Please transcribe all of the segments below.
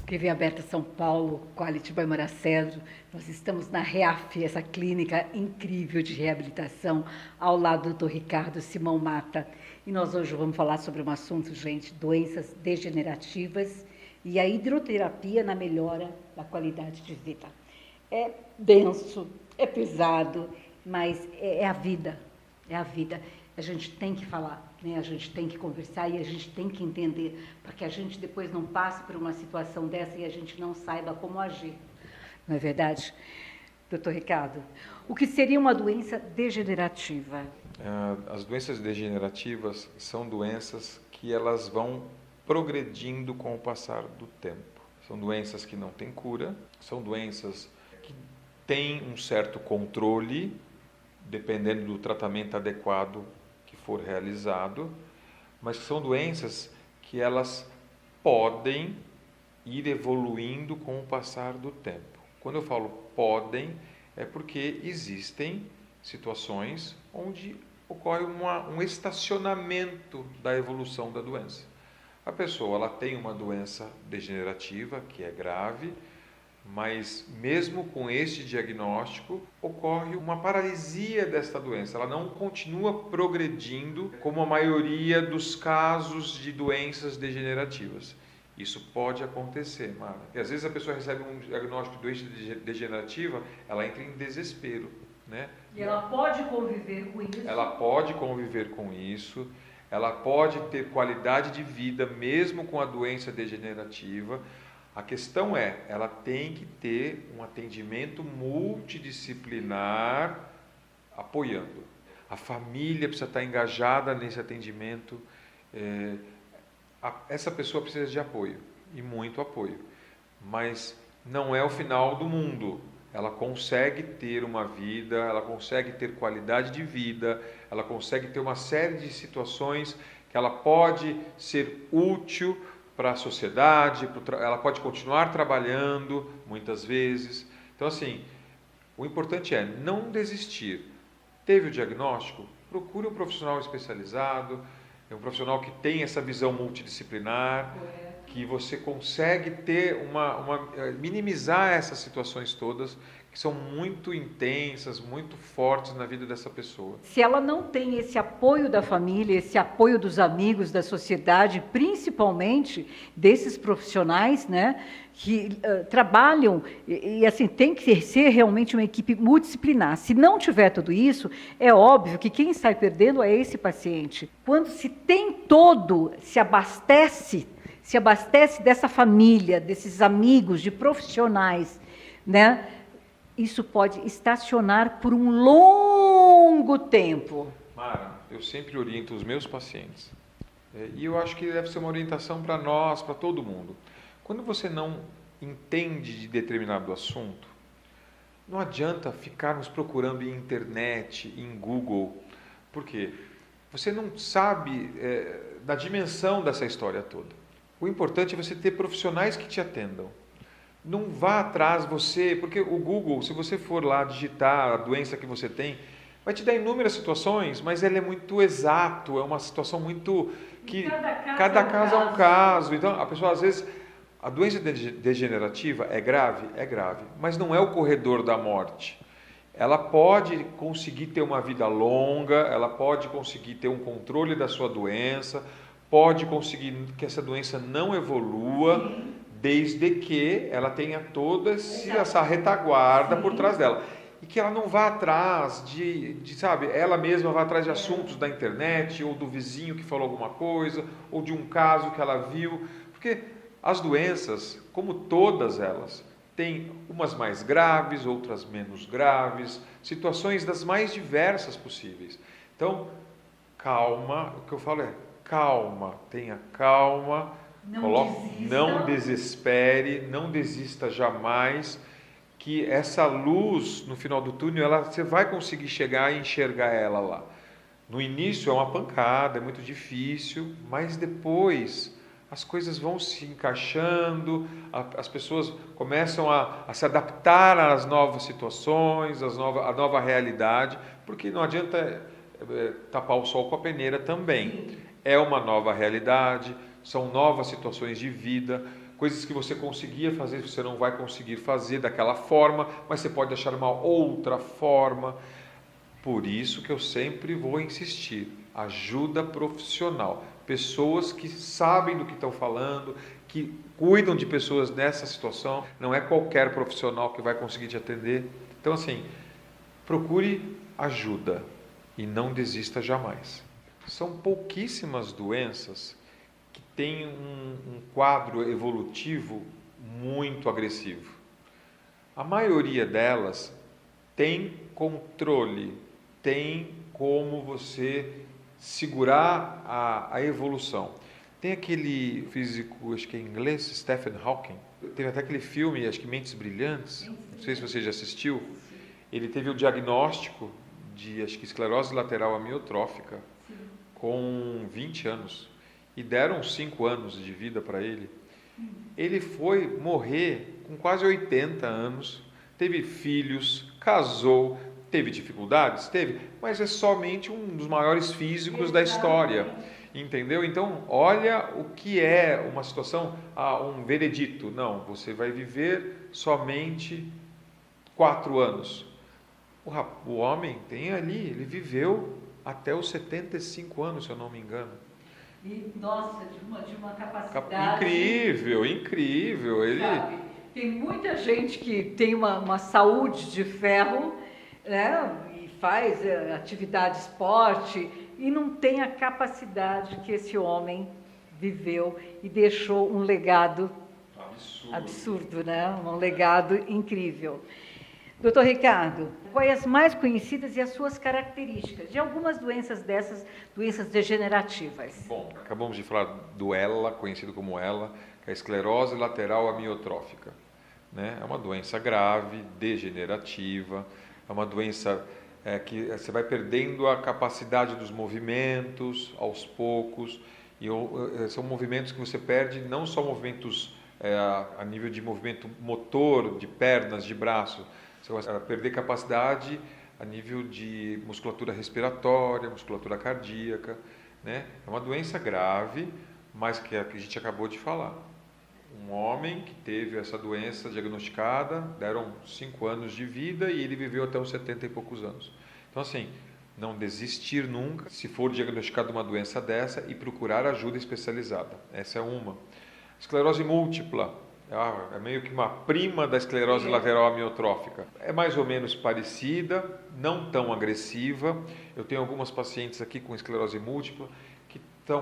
TV aberta São Paulo, Quality by Maracedro. Nós estamos na REAF, essa clínica incrível de reabilitação, ao lado do Dr. Ricardo Simão Mata. E nós hoje vamos falar sobre um assunto, gente, doenças degenerativas e a hidroterapia na melhora da qualidade de vida. É denso, é pesado, mas é a vida, é a vida. A gente tem que falar, né? A gente tem que conversar e a gente tem que entender, para que a gente depois não passe por uma situação dessa e a gente não saiba como agir. Não é verdade? Doutor Ricardo, o que seria uma doença degenerativa? As doenças degenerativas são doenças que elas vão progredindo com o passar do tempo. São doenças que não têm cura, são doenças que têm um certo controle, dependendo do tratamento adequado que for realizado, mas são doenças que elas podem ir evoluindo com o passar do tempo. Quando eu falo podem, é porque existem situações onde ocorre um estacionamento da evolução da doença. A pessoa ela tem uma doença degenerativa que é grave, mas mesmo com este diagnóstico, ocorre uma paralisia desta doença. Ela não continua progredindo como a maioria dos casos de doenças degenerativas. Isso pode acontecer, Mara. E às vezes a pessoa recebe um diagnóstico de doença degenerativa, ela entra em desespero, né? E ela pode conviver com isso? Ela pode conviver com isso, ela pode ter qualidade de vida mesmo com a doença degenerativa. A questão é, ela tem que ter um atendimento multidisciplinar apoiando. A família precisa estar engajada nesse atendimento. Essa pessoa precisa de apoio, e muito apoio. Mas não é o final do mundo. Ela consegue ter uma vida, ela consegue ter qualidade de vida, ela consegue ter uma série de situações que ela pode ser útil para a sociedade, ela pode continuar trabalhando muitas vezes. Então, assim, o importante é não desistir. Teve o diagnóstico? Procure um profissional especializado, um profissional que tem essa visão multidisciplinar, que você consegue ter minimizar essas situações todas, que são muito intensas, muito fortes na vida dessa pessoa. Se ela não tem esse apoio da família, esse apoio dos amigos, da sociedade, principalmente desses profissionais, né, que trabalham, e assim, tem que ser realmente uma equipe multidisciplinar. Se não tiver tudo isso, é óbvio que quem sai perdendo é esse paciente. Quando se tem todo, se abastece dessa família, desses amigos, de profissionais, né? Isso pode estacionar por um longo tempo. Mara, eu sempre oriento os meus pacientes, e eu acho que deve ser uma orientação para nós, para todo mundo. Quando você não entende de determinado assunto, não adianta ficarmos procurando em internet, em Google, porque você não sabe da dimensão dessa história toda. O importante é você ter profissionais que te atendam. Não vá atrás porque o Google, se você for lá digitar a doença que você tem, vai te dar inúmeras situações, mas ele é muito exato, é uma situação muito que cada caso é um caso. Então, a pessoa às vezes, a doença degenerativa é grave, mas não é o corredor da morte. Ela pode conseguir ter uma vida longa, ela pode conseguir ter um controle da sua doença, pode conseguir que essa doença não evolua, desde que ela tenha toda essa retaguarda por trás dela. E que ela não vá atrás sabe, ela mesma vá atrás de assuntos da internet, ou do vizinho que falou alguma coisa, ou de um caso que ela viu. Porque as doenças, como todas elas, têm umas mais graves, outras menos graves, situações das mais diversas possíveis. Então, calma, o que eu falo é calma, tenha calma, não desespere, não desista jamais, que essa luz no final do túnel, você vai conseguir chegar e enxergar ela lá. No início é uma pancada, é muito difícil, mas depois as coisas vão se encaixando, as pessoas começam a se adaptar às novas situações, à nova realidade, porque não adianta tapar o sol com a peneira também. É uma nova realidade, são novas situações de vida. coisas que você conseguia fazer, você não vai conseguir fazer daquela forma, mas você pode achar uma outra forma. Por isso que eu sempre vou insistir, ajuda profissional, pessoas que sabem do que estão falando, que cuidam de pessoas nessa situação, não é qualquer profissional que vai conseguir te atender. Então assim, procure ajuda e não desista jamais. São pouquíssimas doenças que têm um quadro evolutivo muito agressivo. A maioria delas tem controle, tem como você segurar a evolução. Tem aquele físico, acho que é inglês, Stephen Hawking, teve até aquele filme, acho que Mentes Brilhantes, não sei se você já assistiu. Ele teve o diagnóstico de, acho que, esclerose lateral amiotrófica com 20 anos e deram 5 anos de vida para ele. Ele foi morrer com quase 80 anos, teve filhos, casou, teve dificuldades? Teve, mas é somente um dos maiores físicos da história, entendeu? Então, olha o que é uma situação, um veredito. Não, você vai viver somente 4 anos. O homem tem ali, ele viveu até os 75 anos, se eu não me engano. E, nossa, de uma capacidade... Incrível. Ele... Tem muita gente que tem uma saúde de ferro, né, e faz atividade, esporte, e não tem a capacidade que esse homem viveu e deixou um legado absurdo, né? Um legado incrível. Doutor Ricardo, quais as mais conhecidas e as suas características de algumas doenças dessas, doenças degenerativas? Bom, acabamos de falar do ELA, conhecido como ELA, que é a esclerose lateral amiotrófica. Né? É uma doença grave, degenerativa, é uma doença que você vai perdendo a capacidade dos movimentos aos poucos, e são movimentos que você perde, não só movimentos a nível de movimento motor, de pernas, de braço, você vai perder capacidade a nível de musculatura respiratória, musculatura cardíaca, né? É uma doença grave, mas que a gente acabou de falar. Um homem que teve essa doença diagnosticada, deram 5 anos de vida e ele viveu até os 70 e poucos anos. Então assim, não desistir nunca se for diagnosticado uma doença dessa e procurar ajuda especializada. Essa é uma. Esclerose múltipla. É meio que uma prima da esclerose lateral amiotrófica. É mais ou menos parecida, não tão agressiva. Eu tenho algumas pacientes aqui com esclerose múltipla que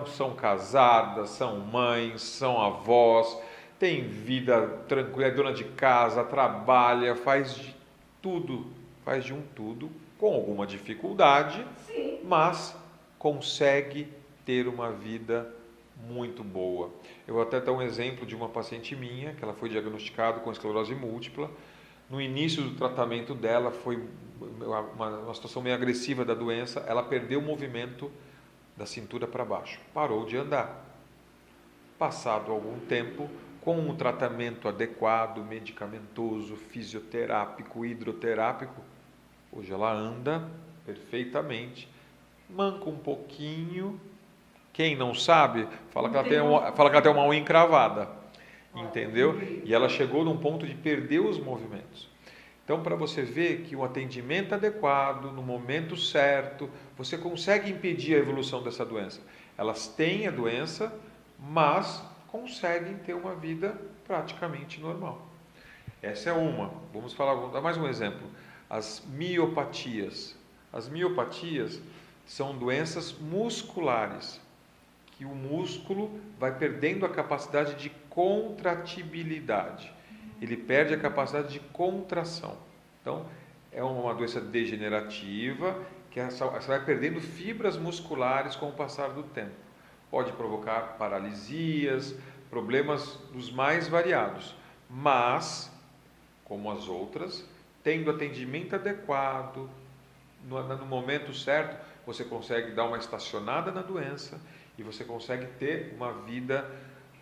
são casadas, são mães, são avós, têm vida tranquila, é dona de casa, trabalha, faz de tudo, faz de um tudo, com alguma dificuldade, sim, mas consegue ter uma vida muito boa. Eu vou até dar um exemplo de uma paciente minha, que ela foi diagnosticada com esclerose múltipla. No início do tratamento dela, foi uma situação meio agressiva da doença, ela perdeu o movimento da cintura para baixo, parou de andar. Passado algum tempo, com um tratamento adequado, medicamentoso, fisioterápico, hidroterápico, hoje ela anda perfeitamente, manca um pouquinho. Quem não sabe, fala que ela tem uma unha encravada, entendeu? E ela chegou num ponto de perder os movimentos. Então, para você ver que o atendimento adequado, no momento certo, você consegue impedir a evolução dessa doença. Elas têm a doença, mas conseguem ter uma vida praticamente normal. Essa é uma. Vamos dar mais um exemplo. As miopatias. As miopatias são doenças musculares, que o músculo vai perdendo a capacidade de contratibilidade. Ele perde a capacidade de contração. Então, é uma doença degenerativa, que você vai perdendo fibras musculares com o passar do tempo. Pode provocar paralisias, problemas dos mais variados. Mas, como as outras, tendo atendimento adequado, no momento certo, você consegue dar uma estacionada na doença e você consegue ter uma vida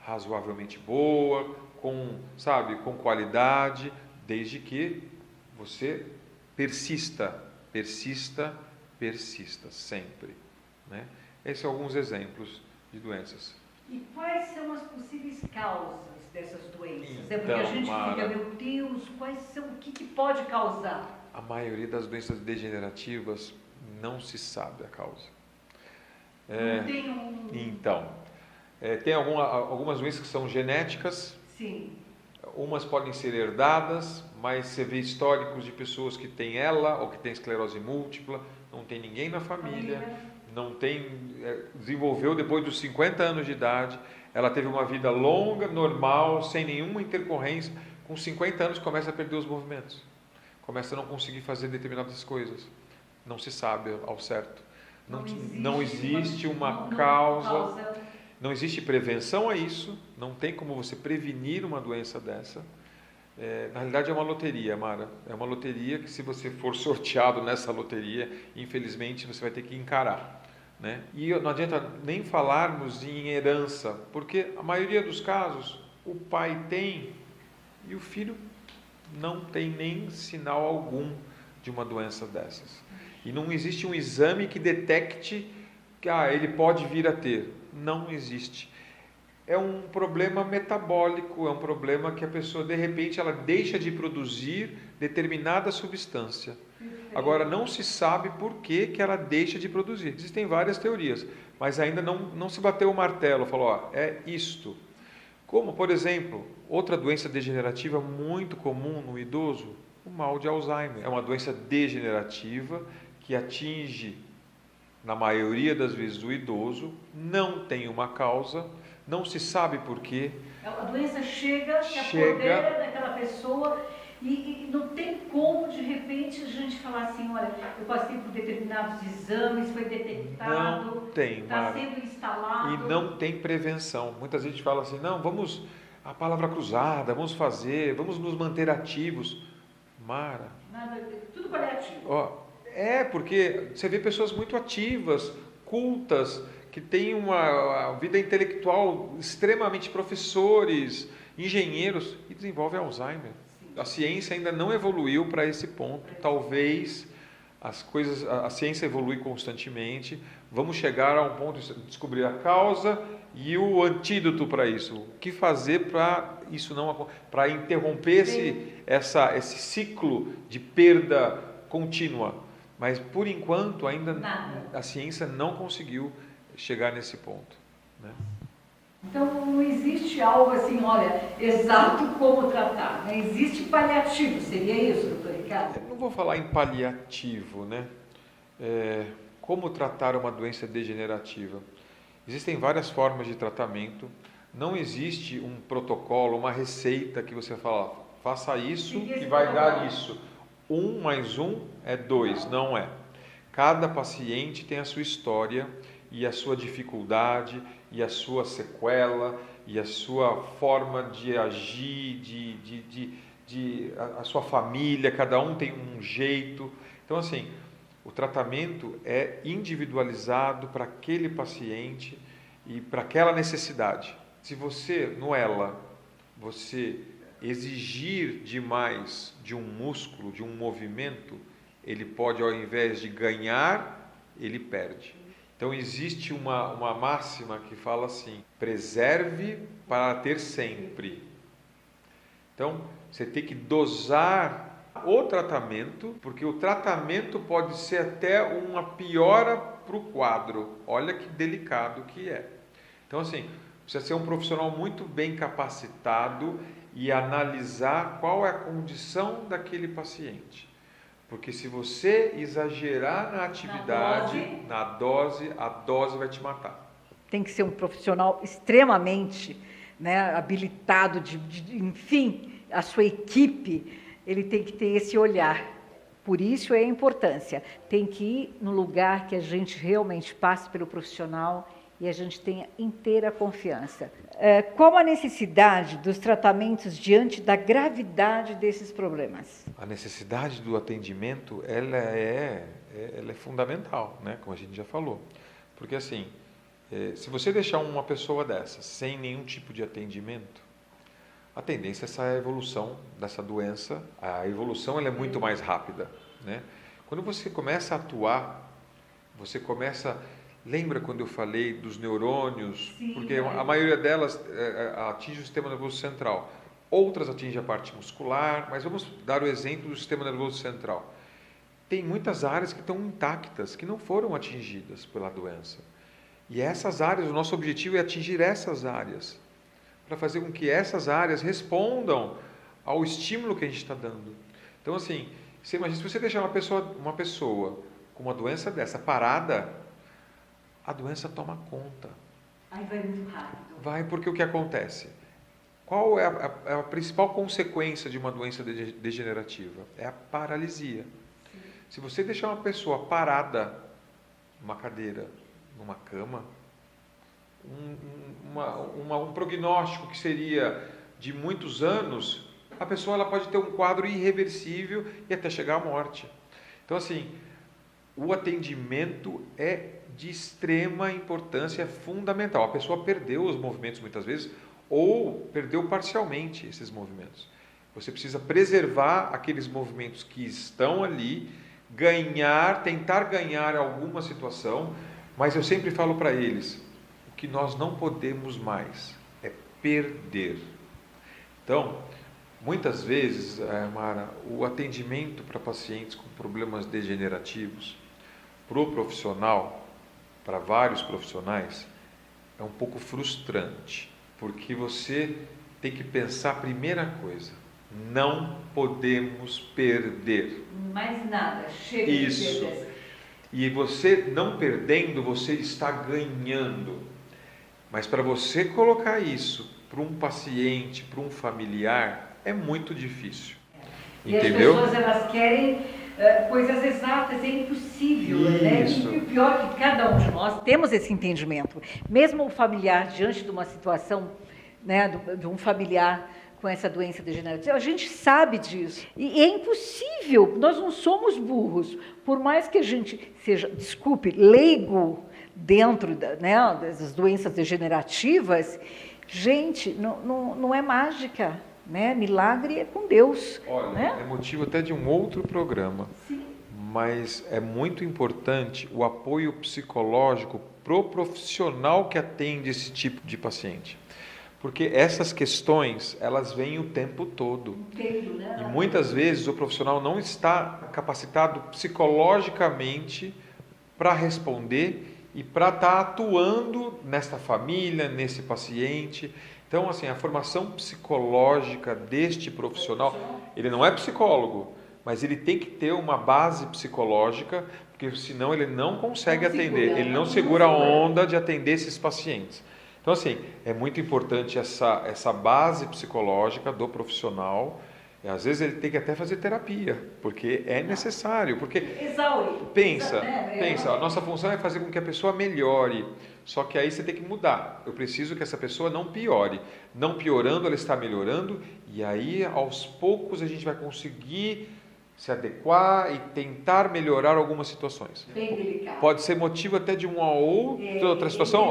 razoavelmente boa, com qualidade, desde que você persista sempre, né? Esses são alguns exemplos de doenças. E quais são as possíveis causas dessas doenças? É porque a Então, gente fica, Mara, meu Deus, quais são, o que pode causar? a maioria das doenças degenerativas não se sabe a causa. Não tem um... Então, tem algumas doenças que são genéticas, Sim. umas podem ser herdadas, mas você vê históricos de pessoas que têm ela ou que têm esclerose múltipla, não tem ninguém na família, não tem, desenvolveu depois dos 50 anos de idade, ela teve uma vida longa, normal, sem nenhuma intercorrência, com 50 anos começa a perder os movimentos, começa a não conseguir fazer determinadas coisas, não se sabe ao certo, não existe uma causa, não existe prevenção a isso, não tem como você prevenir uma doença dessa. Na realidade é uma loteria, Mara, é uma loteria que se você for sorteado nessa loteria, infelizmente você vai ter que encarar. Né? E não adianta nem falarmos em herança, porque a maioria dos casos o pai tem e o filho não tem nem sinal algum de uma doença dessas. E não existe um exame que detecte que ele pode vir a ter. Não existe. É um problema metabólico, é um problema que a pessoa, de repente, ela deixa de produzir determinada substância. Agora, não se sabe por que ela deixa de produzir. Existem várias teorias, mas ainda não se bateu o martelo, falou, é isto. Como, por exemplo, outra doença degenerativa muito comum no idoso, o mal de Alzheimer. É uma doença degenerativa que atinge, na maioria das vezes, o idoso, não tem uma causa, não se sabe por quê. A doença chega, se apodera daquela pessoa e não tem como, de repente, a gente falar assim, olha, eu passei por determinados exames, foi detectado, não tem, está sendo instalado. E não tem prevenção. Muitas vezes a gente fala assim, não, vamos, a palavra cruzada, vamos vamos nos manter ativos. Mara. Nada, tudo paliativo. Porque você vê pessoas muito ativas, cultas, que têm uma vida intelectual extremamente professores, engenheiros, e desenvolvem Alzheimer. Sim. A ciência ainda não evoluiu para esse ponto. Talvez a ciência evolui constantemente. Vamos chegar a um ponto de descobrir a causa e o antídoto para isso. O que fazer para isso não, para interromper esse ciclo de perda contínua. Mas por enquanto ainda a ciência não conseguiu chegar nesse ponto. Né? Então não existe algo assim, olha, exato como tratar. Não existe paliativo, seria isso, doutor Ricardo? Eu não vou falar em paliativo, né? Como tratar uma doença degenerativa? Existem várias formas de tratamento. Não existe um protocolo, uma receita que você fala, faça isso que vai dar isso. 1 mais 1 é 2, não é. Cada paciente tem a sua história e a sua dificuldade e a sua sequela e a sua forma de agir, a sua família, cada um tem um jeito. Então, assim, o tratamento é individualizado para aquele paciente e para aquela necessidade. Se você, você exigir demais de um músculo, de um movimento, ele pode, ao invés de ganhar, ele perde. Então existe uma máxima que fala assim, preserve para ter sempre. Então você tem que dosar o tratamento, porque o tratamento pode ser até uma piora para o quadro. Olha que delicado que é. Então assim, precisa ser um profissional muito bem capacitado e analisar qual é a condição daquele paciente. Porque se você exagerar na atividade, a dose vai te matar. Tem que ser um profissional extremamente habilitado, enfim, a sua equipe, ele tem que ter esse olhar. Por isso é a importância. Tem que ir no lugar que a gente realmente passe pelo profissional e a gente tenha inteira confiança. Qual a necessidade dos tratamentos diante da gravidade desses problemas? A necessidade do atendimento, ela é fundamental, né? Como a gente já falou. Porque assim, se você deixar uma pessoa dessa sem nenhum tipo de atendimento, a tendência é essa evolução dessa doença, a evolução ela é muito mais rápida, né? Quando você começa a atuar, você começa Lembra quando eu falei dos neurônios? Sim, Porque a maioria delas atinge o sistema nervoso central. Outras atingem a parte muscular, mas vamos dar o exemplo do sistema nervoso central. Tem muitas áreas que estão intactas, que não foram atingidas pela doença. E essas áreas, o nosso objetivo é atingir essas áreas, para fazer com que essas áreas respondam ao estímulo que a gente está dando. Então, assim, você imagina, se você deixar uma pessoa com uma doença dessa parada, a doença toma conta. Aí vai muito rápido. Vai, porque o que acontece? Qual é a principal consequência de uma doença degenerativa? É a paralisia. Sim. Se você deixar uma pessoa parada numa cadeira, numa cama, um prognóstico que seria de muitos anos, a pessoa ela pode ter um quadro irreversível e até chegar à morte. Então, assim, o atendimento é de extrema importância, é fundamental. A pessoa perdeu os movimentos muitas vezes, ou perdeu parcialmente esses movimentos. Você precisa preservar aqueles movimentos que estão ali, tentar ganhar alguma situação, mas eu sempre falo para eles, o que nós não podemos mais é perder. Então, muitas vezes, Mara, o atendimento para pacientes com problemas degenerativos, para o profissional, para vários profissionais, é um pouco frustrante, porque você tem que pensar a primeira coisa, não podemos perder. Mais nada, chega isso. De perder. E você não perdendo, você está ganhando. Mas para você colocar isso para um paciente, para um familiar, é muito difícil. E entendeu? as pessoas elas querem coisas exatas, é impossível, né? E o pior é que cada um de nós temos esse entendimento. Mesmo o familiar, diante de uma situação, né, de um familiar com essa doença degenerativa, a gente sabe disso. E é impossível, nós não somos burros. Por mais que a gente seja, leigo dentro das doenças degenerativas, gente, não é mágica. Né? Milagre é com Deus. Olha, né? É motivo até de um outro programa. Sim. Mas é muito importante o apoio psicológico pro profissional que atende esse tipo de paciente. Porque essas questões, elas vêm o tempo todo. Entendo, né? E muitas vezes o profissional não está capacitado psicologicamente para responder e para estar atuando nesta família, nesse paciente. Então, assim, a formação psicológica deste profissional, ele não é psicólogo, mas ele tem que ter uma base psicológica, porque senão ele não consegue atender, ele não segura a onda de atender esses pacientes. Então, assim, é muito importante essa base psicológica do profissional. Às vezes ele tem que até fazer terapia, porque é necessário, porque pensa, a nossa função é fazer com que a pessoa melhore, só que aí você tem que mudar. Eu preciso que essa pessoa não piore. Não piorando, ela está melhorando, e aí aos poucos a gente vai conseguir se adequar e tentar melhorar algumas situações. Bem delicado. Pode ser motivo até de uma outra situação,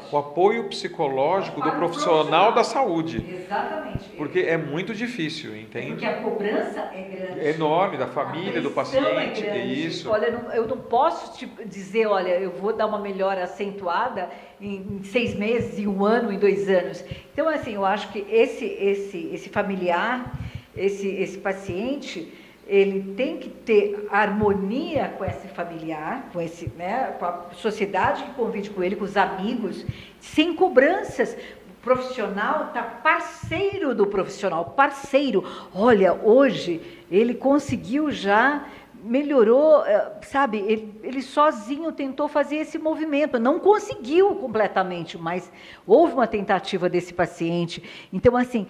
o apoio psicológico do profissional da saúde. Exatamente. Porque é muito difícil, entende? Porque a cobrança é grande. É enorme, da família, do paciente. É isso. Olha, eu não posso te dizer, olha, eu vou dar uma melhora acentuada em 6 meses, em 1 ano, em 2 anos. Então, assim, eu acho que esse familiar, esse paciente, ele tem que ter harmonia com esse familiar, com a sociedade que convive com ele, com os amigos, sem cobranças. O profissional está parceiro do profissional, parceiro. Olha, hoje ele conseguiu já, melhorou, sabe, ele sozinho tentou fazer esse movimento, não conseguiu completamente, mas houve uma tentativa desse paciente. Então, assim,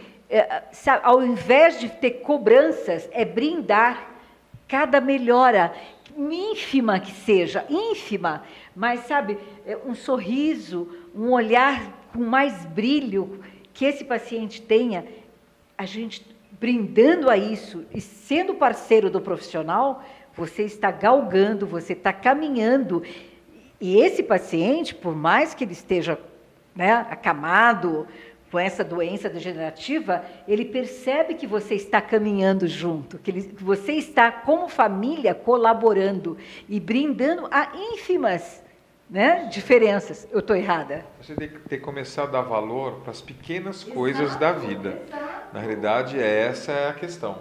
ao invés de ter cobranças, é brindar cada melhora, ínfima que seja, ínfima, mas, sabe, um sorriso, um olhar com mais brilho que esse paciente tenha, a gente brindando a isso e sendo parceiro do profissional, você está galgando, você está caminhando. E esse paciente, por mais que ele esteja acamado com essa doença degenerativa, ele percebe que você está caminhando junto, que você está, como família, colaborando e brindando a ínfimas né, diferenças. Eu estou errada? Você tem que começar a dar valor para as pequenas coisas da vida. Na realidade, essa é a questão.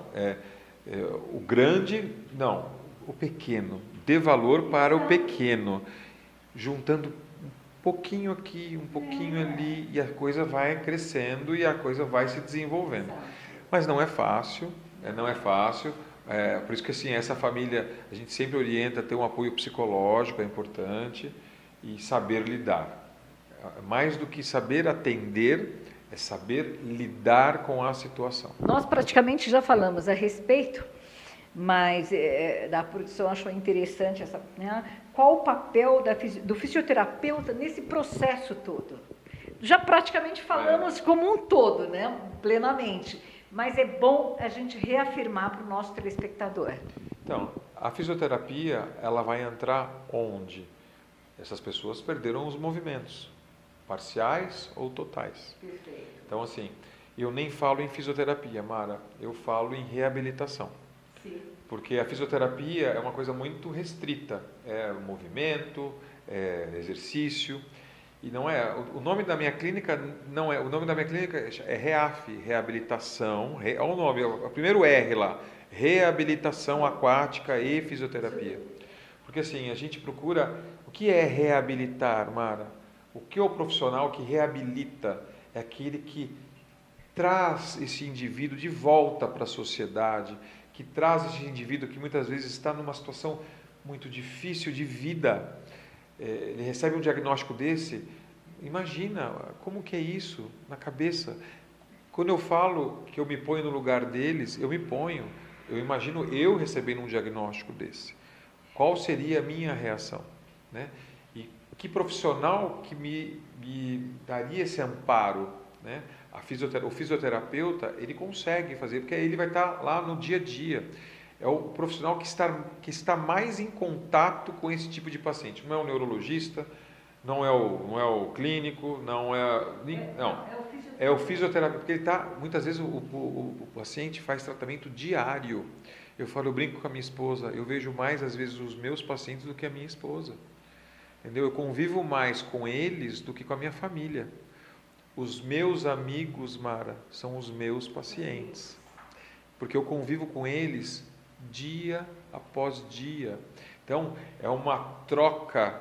O grande, não, o pequeno. Dê valor para o pequeno, juntando um pouquinho aqui, um pouquinho ali, e a coisa vai crescendo e a coisa vai se desenvolvendo. Mas não é fácil, não é fácil. Por isso que assim, essa família, a gente sempre orienta a ter um apoio psicológico, é importante, e saber lidar. Mais do que saber atender, é saber lidar com a situação. Nós praticamente já falamos a respeito, mas da produção achou interessante essa, né? Qual o papel do fisioterapeuta nesse processo todo? Já praticamente falamos como um todo, né? Plenamente, mas é bom a gente reafirmar para o nosso telespectador. Então, a fisioterapia, ela vai entrar onde? Essas pessoas perderam os movimentos, parciais ou totais. Perfeito. Então, assim, eu nem falo em fisioterapia, Mara, eu falo em reabilitação. Sim. Porque a fisioterapia é uma coisa muito restrita, é movimento, é exercício, e não é, o nome da minha clínica não é, o nome da minha clínica é REAF, reabilitação, olha o nome, o primeiro R lá, reabilitação aquática e fisioterapia. Porque assim, a gente procura, o que é reabilitar, Mara? O que é o profissional que reabilita? É aquele que traz esse indivíduo de volta para a sociedade, que traz esse indivíduo que muitas vezes está numa situação muito difícil de vida. Ele recebe um diagnóstico desse, imagina como que é isso na cabeça. Quando eu falo que eu me ponho no lugar deles, eu me ponho, eu imagino eu recebendo um diagnóstico desse. Qual seria a minha reação, né? E que profissional que me daria esse amparo, né? O fisioterapeuta, ele consegue fazer, porque ele vai estar lá no dia a dia. É o profissional que está mais em contato com esse tipo de paciente. Não é o neurologista, não é o clínico, não. É o fisioterapeuta, porque ele está, muitas vezes o paciente faz tratamento diário. Eu brinco com a minha esposa, eu vejo mais às vezes os meus pacientes do que a minha esposa. Entendeu? Eu convivo mais com eles do que com a minha família. Os meus amigos, Mara, são os meus pacientes. Porque eu convivo com eles dia após dia. Então, é uma troca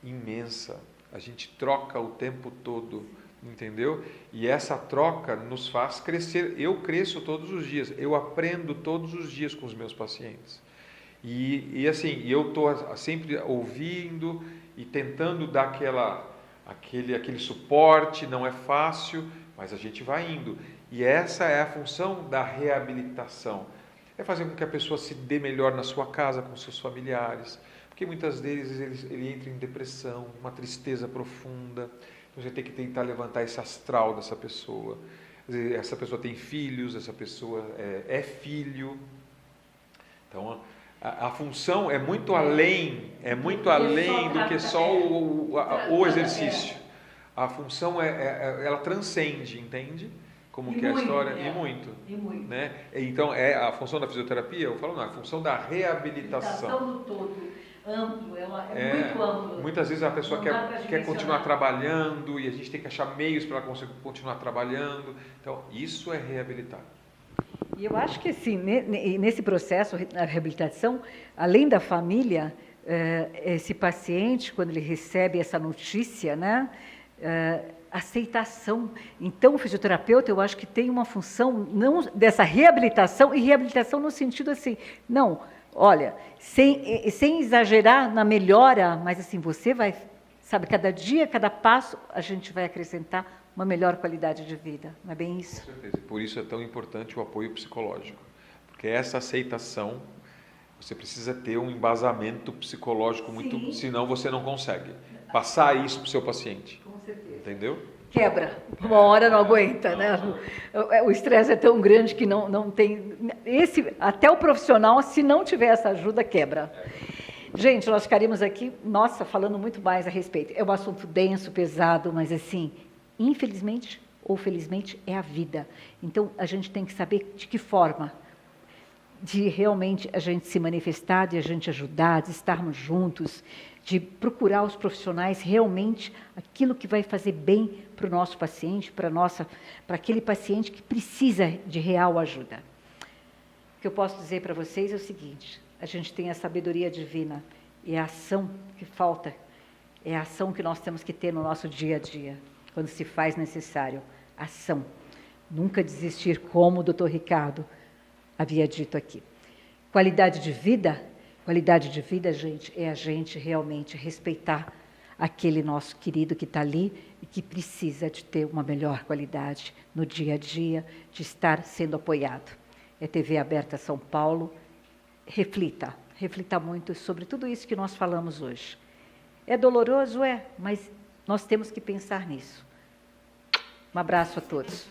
imensa. A gente troca o tempo todo, entendeu? E essa troca nos faz crescer. Eu cresço todos os dias, eu aprendo todos os dias com os meus pacientes. E assim, eu estou sempre ouvindo e tentando dar aquele suporte. Não é fácil, mas a gente vai indo. E essa é a função da reabilitação. É fazer com que a pessoa se dê melhor na sua casa, com seus familiares. Porque muitas vezes ele entra em depressão, uma tristeza profunda. Então você tem que tentar levantar esse astral dessa pessoa. Essa pessoa tem filhos, essa pessoa é filho. Então a função é muito além do que só o exercício. A função ela transcende, entende? Como que é a história? E muito. Né? Então, a função da fisioterapia, eu falo, não, a função da reabilitação. Do todo, amplo, é muito amplo. Muitas vezes a pessoa quer continuar trabalhando e a gente tem que achar meios para ela conseguir continuar trabalhando. Então, isso é reabilitar. E eu acho que, assim, nesse processo, a reabilitação, além da família, esse paciente, quando ele recebe essa notícia, né, aceitação. Então, o fisioterapeuta, eu acho que tem uma função não dessa reabilitação, e reabilitação no sentido assim, não, olha, sem exagerar na melhora, mas assim, você vai, sabe, cada dia, cada passo, a gente vai acrescentar uma melhor qualidade de vida. Não é bem isso? Com certeza. Por isso é tão importante o apoio psicológico. Porque essa aceitação, você precisa ter um embasamento psicológico muito, senão você não consegue passar isso para o seu paciente. Com certeza. Entendeu? Quebra. Uma hora não aguenta, né? O estresse é tão grande que não tem... até o profissional, se não tiver essa ajuda, quebra. Gente, nós ficaríamos aqui, nossa, falando muito mais a respeito. É um assunto denso, pesado, mas assim, infelizmente ou felizmente, é a vida. Então, a gente tem que saber de que forma de realmente a gente se manifestar, de a gente ajudar, de estarmos juntos, de procurar os profissionais realmente aquilo que vai fazer bem para o nosso paciente, para aquele paciente que precisa de real ajuda. O que eu posso dizer para vocês é o seguinte: a gente tem a sabedoria divina e a ação que falta, é a ação que nós temos que ter no nosso dia a dia, quando se faz necessário, ação. Nunca desistir, como o Dr. Ricardo havia dito aqui. Qualidade de vida, gente, é a gente realmente respeitar aquele nosso querido que está ali e que precisa de ter uma melhor qualidade no dia a dia, de estar sendo apoiado. É TV Aberta São Paulo. Reflita muito sobre tudo isso que nós falamos hoje. É doloroso? É, mas nós temos que pensar nisso. Um abraço a todos.